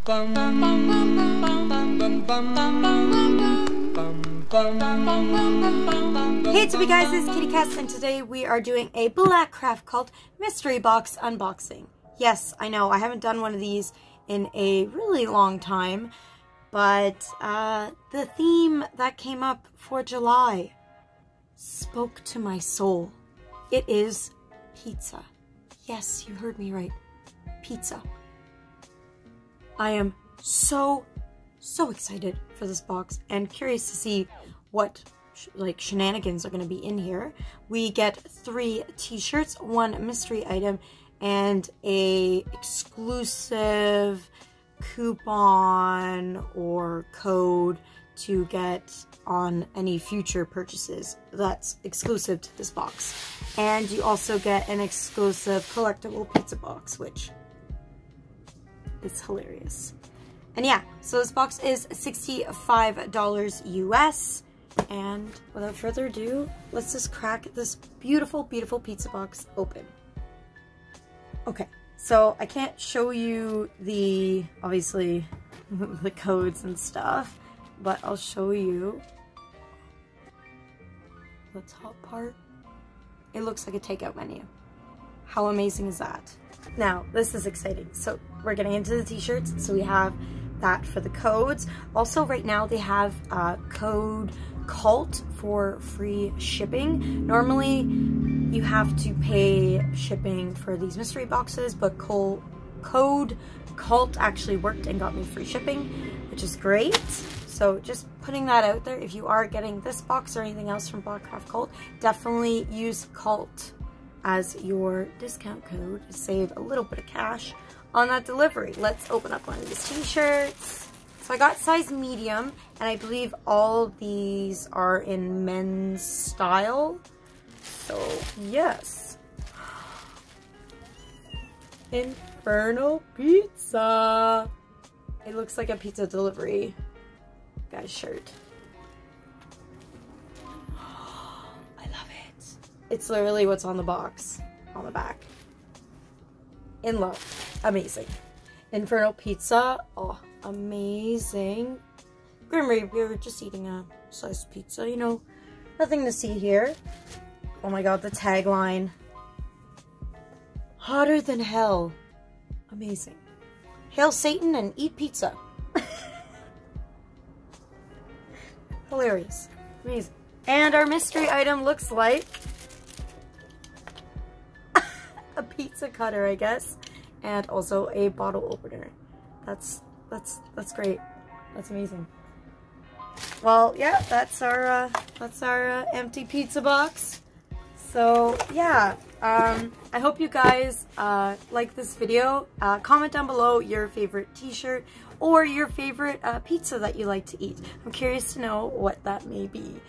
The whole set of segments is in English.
Hey, it's me guys, it's Kitty Cass, and today we are doing a BlackCraft Cult mystery box unboxing. Yes, I know, I haven't done one of these in a really long time, but the theme that came up for July spoke to my soul. It is pizza. Yes, you heard me right. Pizza. I am so excited for this box and curious to see what shenanigans are going to be in here. We get 3 t-shirts, 1 mystery item, and a exclusive coupon or code to get on any future purchases that's exclusive to this box. And you also get an exclusive collectible pizza box, which is hilarious. And yeah, so this box is $65 US. And without further ado, let's just crack this beautiful, beautiful pizza box open. Okay, so I can't show you the, obviously, the codes and stuff, but I'll show you the top part. It looks like a takeout menu. How amazing is that? Now, this is exciting. So we're getting into the t-shirts. So we have that for the codes. Also, right now they have code CULT for free shipping. Normally, you have to pay shipping for these mystery boxes, but code CULT actually worked and got me free shipping, which is great. So just putting that out there, if you are getting this box or anything else from BlackCraft Cult, definitely use CULT as your discount code to save a little bit of cash on that delivery. Let's open up one of these t-shirts. So I got size medium, and I believe all these are in men's style. So yes. Infernal pizza. It looks like a pizza delivery guy's shirt. I love it. It's literally what's on the box, on the back. In love. Amazing. Infernal pizza. Oh, amazing. Grim Reaper, just eating a sliced pizza, you know. Nothing to see here. Oh my god, the tagline. Hotter than hell. Amazing. Hail Satan and eat pizza. Hilarious. Amazing. And our mystery item looks like a pizza cutter, I guess, and also a bottle opener. That's great. That's amazing. Well, yeah, that's our empty pizza box. So yeah, I hope you guys like this video. Comment down below your favorite t-shirt or your favorite pizza that you like to eat. I'm curious to know what that may be.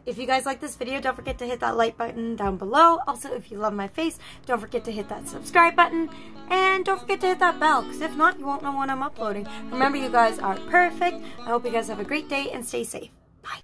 If you guys like this video, don't forget to hit that like button down below. Also, if you love my face, don't forget to hit that subscribe button. And don't forget to hit that bell, because if not, you won't know when I'm uploading. Remember, you guys are perfect. I hope you guys have a great day and stay safe. Bye.